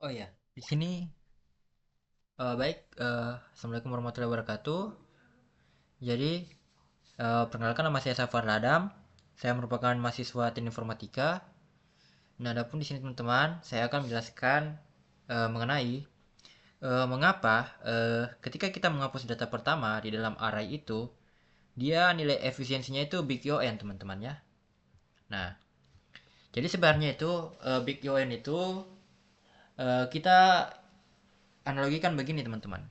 Oh ya, di sini baik. Assalamualaikum warahmatullahi wabarakatuh. Jadi, perkenalkan nama saya Safar Adam. Saya merupakan mahasiswa Teknik Informatika. Nah, adapun di sini teman-teman, saya akan menjelaskan mengenai mengapa ketika kita menghapus data pertama di dalam array itu, dia nilai efisiensinya itu big O n teman-teman ya. Nah, jadi sebenarnya itu big O n itu kita analogikan begini teman-teman.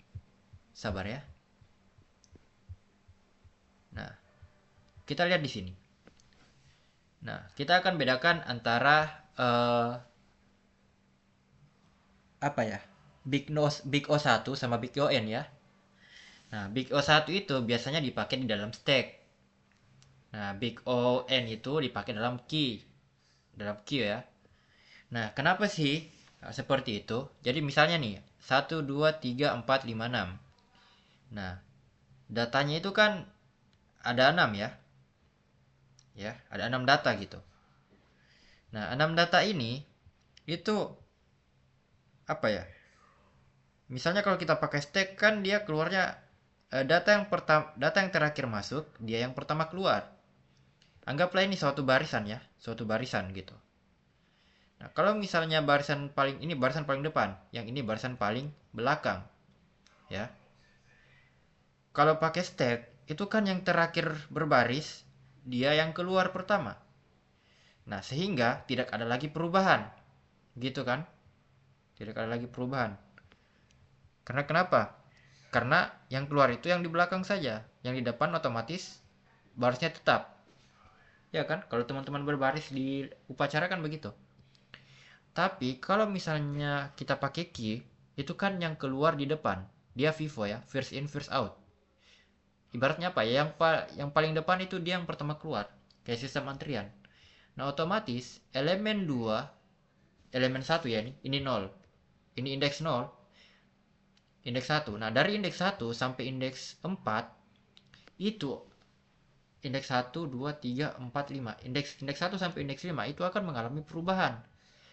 Sabar ya. Nah, kita lihat di sini. Nah, kita akan bedakan antara apa ya? Big O1 sama Big O-N ya. Nah, Big O1 itu biasanya dipakai di dalam stack. Nah, Big O-N itu dipakai dalam key. Dalam key ya. Nah, kenapa sih seperti itu? Jadi misalnya nih, 1, 2, 3, 4, 5, 6. Nah, datanya itu kan ada 6 ya. Ya, ada 6 data gitu. Nah, 6 data ini itu apa ya? Misalnya kalau kita pakai stack kan dia keluarnya data yang terakhir masuk, dia yang pertama keluar. Anggaplah ini suatu barisan ya, suatu barisan gitu. Nah, kalau misalnya barisan paling depan, yang ini barisan paling belakang, ya. Kalau pakai stack itu kan yang terakhir berbaris, dia yang keluar pertama. Nah, sehingga tidak ada lagi perubahan. Gitu kan? Tidak ada lagi perubahan. Karena kenapa? Karena yang keluar itu yang di belakang saja, yang di depan otomatis barisnya tetap. Ya kan? Kalau teman-teman berbaris di upacara kan begitu. Tapi kalau misalnya kita pakai key, itu kan yang keluar di depan. Dia FIFO ya, first in first out. Ibaratnya apa ya? Yang paling depan itu dia yang pertama keluar, kayak sistem antrian. Nah, otomatis elemen satu ya ini nol. Ini indeks nol, indeks satu. Nah, dari indeks satu sampai indeks 4 itu indeks satu 2 3 4 5. Indeks satu sampai indeks 5 itu akan mengalami perubahan.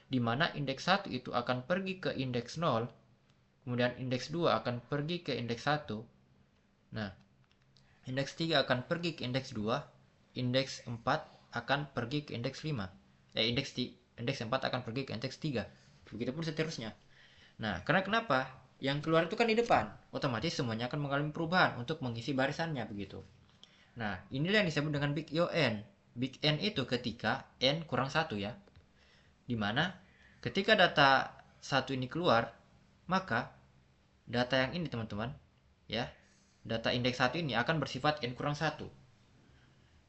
Di mana indeks satu itu akan pergi ke indeks nol, kemudian indeks 2 akan pergi ke indeks satu. Nah, indeks 3 akan pergi ke indeks 2, indeks 4 akan pergi ke indeks 5. Indeks 4 akan pergi ke indeks 3. Begitupun seterusnya. Nah, karena kenapa? Yang keluar itu kan di depan. Otomatis semuanya akan mengalami perubahan untuk mengisi barisannya begitu. Nah, inilah yang disebut dengan big O(n). Big N itu ketika n kurang satu ya. Dimana ketika data satu ini keluar, maka data yang ini teman-teman, ya, data indeks satu ini akan bersifat n kurang satu.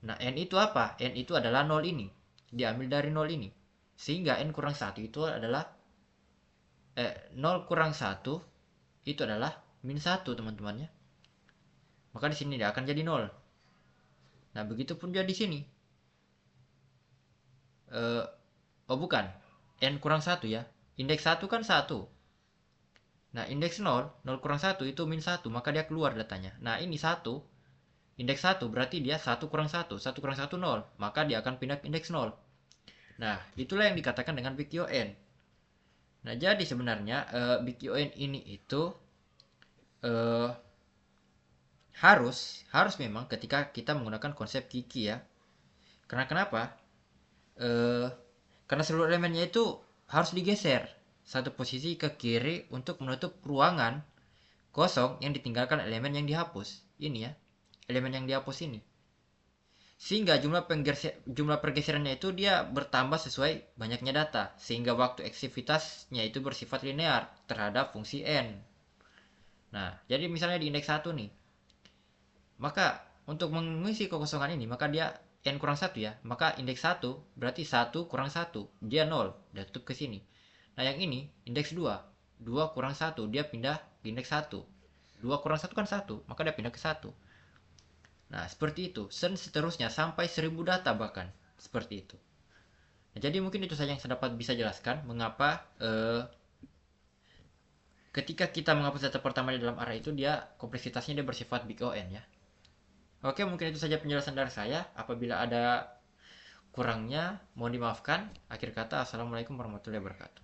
Nah, n itu apa? N itu adalah 0 ini. Diambil dari 0 ini. Sehingga n kurang satu itu adalah 0 kurang satu itu adalah min satu teman-teman ya. Maka di sini dia akan jadi 0. Nah, begitupun juga di sini. Eh, oh bukan, n kurang satu ya. Indeks satu kan satu. Nah, indeks 0, 0 kurang satu itu min satu, maka dia keluar datanya. Nah, ini satu, indeks satu berarti dia satu kurang satu, satu kurang satu 0, maka dia akan pindah ke indeks 0. Nah, itulah yang dikatakan dengan big UN. Nah, jadi sebenarnya big UN ini itu eh, harus memang ketika kita menggunakan konsep Kiki ya. Karena kenapa? Eh, karena seluruh elemennya itu harus digeser satu posisi ke kiri untuk menutup ruangan kosong yang ditinggalkan elemen yang dihapus. Ini ya, elemen yang dihapus ini. Sehingga jumlah pergeserannya itu dia bertambah sesuai banyaknya data. Sehingga waktu eksivitasnya itu bersifat linear terhadap fungsi n. Nah, jadi misalnya di indeks satu nih. Maka untuk mengisi kekosongan ini, maka dia n kurang satu ya. Maka indeks satu berarti satu kurang satu. Dia 0. Dia tutup ke sini. Nah, yang ini indeks 2. 2 kurang satu, dia pindah ke indeks satu. 2 kurang satu kan satu, maka dia pindah ke satu. Nah, seperti itu. Dan seterusnya sampai 1000 data bahkan. Seperti itu. Nah, jadi mungkin itu saja yang saya dapat bisa jelaskan mengapa ketika kita menghapus data pertama di dalam array itu dia kompleksitasnya dia bersifat big O n ya. Oke, mungkin itu saja penjelasan dari saya. Apabila ada kurangnya, mohon dimaafkan. Akhir kata, assalamualaikum warahmatullahi wabarakatuh.